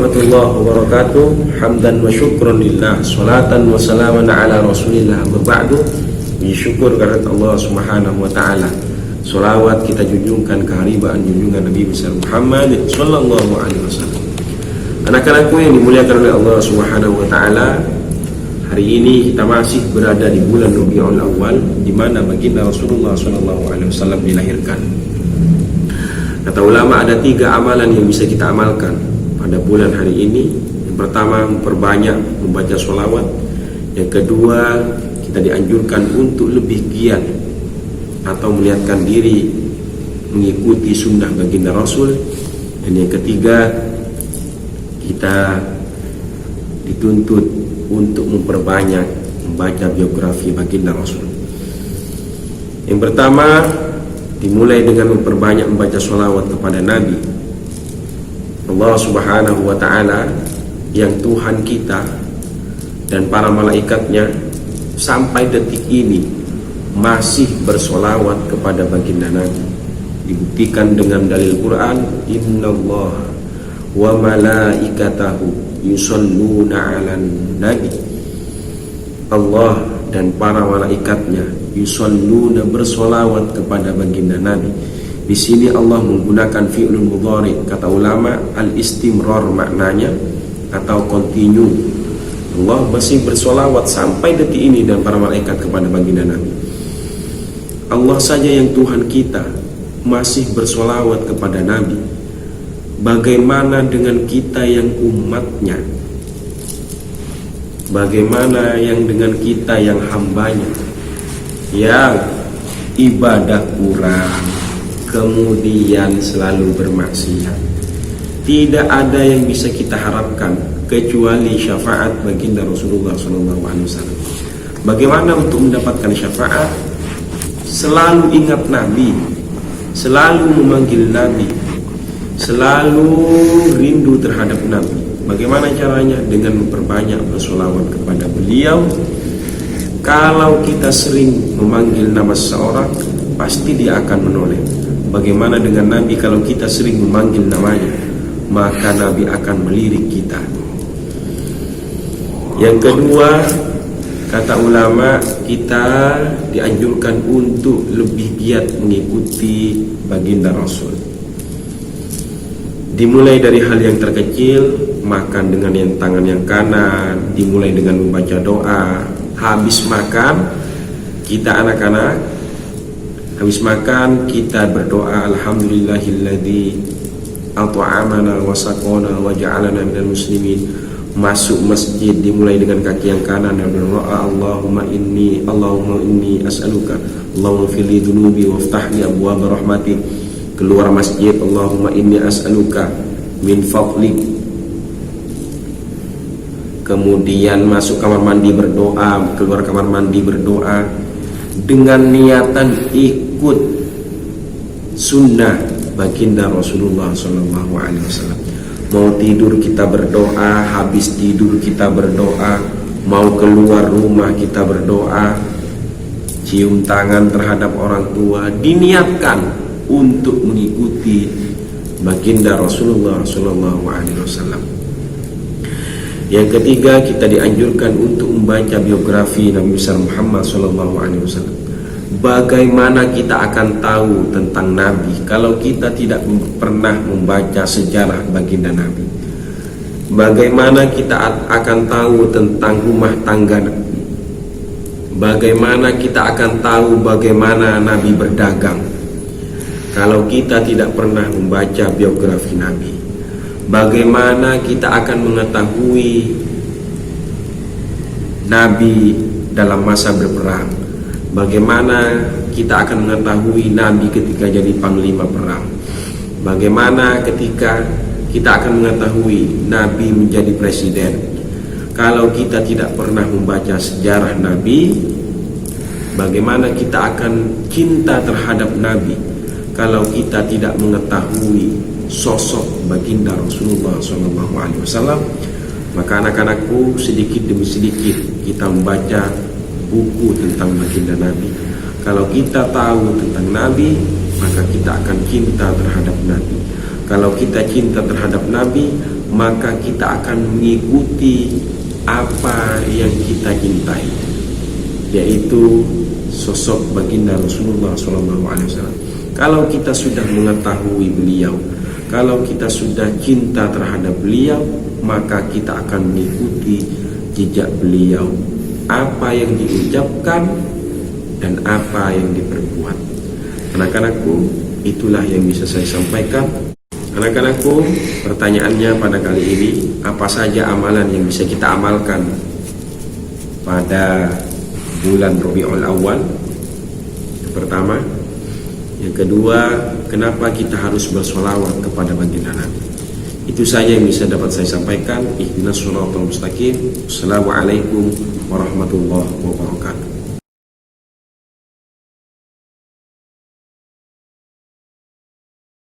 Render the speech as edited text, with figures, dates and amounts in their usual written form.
warahmatullahi wabarakatuh. Hamdan wa syukran lillah, salatan wa salaman ala rasulillah. Ba'du, syukur kepada Allah subhanahu wa ta'ala. Salawat kita junjungkan keharibaan junjungan Nabi besar Muhammad sallallahu alaihi wasallam. Anak-anakku yang dimuliakan oleh Allah subhanahu wa ta'ala, hari ini kita masih berada di bulan Rabiul Awal, di mana baginda Rasulullah sallallahu alaihi wasallam dilahirkan. Kata ulama, ada 3 amalan yang bisa kita amalkan pada bulan hari ini. Yang pertama, memperbanyak membaca sholawat. Yang kedua, kita dianjurkan untuk lebih giat atau melihatkan diri mengikuti sunnah baginda Rasul. Dan yang ketiga, kita dituntut untuk memperbanyak membaca biografi baginda Rasul. Yang pertama, dimulai dengan memperbanyak membaca sholawat kepada Nabi. Allah subhanahu wa ta'ala yang Tuhan kita dan para malaikatnya sampai detik ini masih bersolawat kepada baginda Nabi. Dibuktikan dengan dalil Quran, innallaha wa malaikatahu yusholluna 'alan nabi. Allah dan para malaikatnya yusholluna, bersolawat kepada baginda Nabi. Di sini Allah menggunakan fi'lul mudhari. Kata ulama, al-istimrar maknanya atau continue. Allah masih bersolawat sampai detik ini dan para malaikat kepada baginda Nabi. Allah saja yang Tuhan kita masih bersolawat kepada Nabi. Bagaimana dengan kita yang umatnya? Bagaimana yang dengan kita yang hambanya, yang ibadah kurang, kemudian selalu bermaksiat? Tidak ada yang bisa kita harapkan kecuali syafaat baginda Rasulullah SAW. Bagaimana untuk mendapatkan syafaat? Selalu ingat Nabi, selalu memanggil Nabi, selalu rindu terhadap Nabi. Bagaimana caranya? Dengan memperbanyak bersolawat kepada beliau. Kalau kita sering memanggil nama seseorang, pasti dia akan menoleh. Bagaimana dengan Nabi? Kalau kita sering memanggil namanya, maka Nabi akan melirik kita. Yang kedua, kata ulama, kita dianjurkan untuk lebih giat mengikuti baginda Rasul. Dimulai dari hal yang terkecil, makan dengan yang tangan yang kanan, dimulai dengan membaca doa. Habis makan, kita anak-anak, habis makan kita berdoa, alhamdulillahilladzi at'amana wa saqana wa ja'alana minal muslimin. Masuk masjid dimulai dengan kaki yang kanan dan berdoa, Allahumma inni as'aluka, Allahumma fili dhunubi waftahli abwaaba rahmatik. Keluar masjid, Allahumma inni as'aluka min fadlik. Kemudian masuk kamar mandi berdoa, keluar kamar mandi berdoa dengan niatan ikut sunnah baginda Rasulullah SAW. Mau tidur kita berdoa, habis tidur kita berdoa, mau keluar rumah kita berdoa, cium tangan terhadap orang tua, diniatkan untuk mengikuti baginda Rasulullah SAW. Yang ketiga, kita dianjurkan untuk membaca biografi Nabi besar Muhammad SAW. Bagaimana kita akan tahu tentang Nabi kalau kita tidak pernah membaca sejarah baginda Nabi? Bagaimana kita akan tahu tentang rumah tangga Nabi? Bagaimana kita akan tahu bagaimana Nabi berdagang kalau kita tidak pernah membaca biografi Nabi? Bagaimana kita akan mengetahui Nabi dalam masa berperang? Bagaimana kita akan mengetahui Nabi ketika jadi panglima perang? Bagaimana ketika kita akan mengetahui Nabi menjadi presiden? Kalau kita tidak pernah membaca sejarah Nabi, bagaimana kita akan cinta terhadap Nabi kalau kita tidak mengetahui sosok baginda Rasulullah SAW? Maka anak-anakku, sedikit demi sedikit kita membaca buku tentang baginda Nabi. Kalau kita tahu tentang Nabi, maka kita akan cinta terhadap Nabi. Kalau kita cinta terhadap Nabi, maka kita akan mengikuti apa yang kita cintai, yaitu sosok baginda Rasulullah SAW. Kalau kita sudah mengetahui beliau, kalau kita sudah cinta terhadap beliau, maka kita akan mengikuti jejak beliau, apa yang diucapkan dan apa yang diperbuat. Anak-anakku, itulah yang bisa saya sampaikan. Anak-anakku, pertanyaannya pada kali ini, apa saja amalan yang bisa kita amalkan pada bulan Rabiul Awal? Yang pertama. Yang kedua, kenapa kita harus bersolawat kepada baginda Nabi? Itu saja yang bisa dapat saya sampaikan. Ihdinas shiratal mustaqim. Assalamualaikum warahmatullahi wabarakatuh.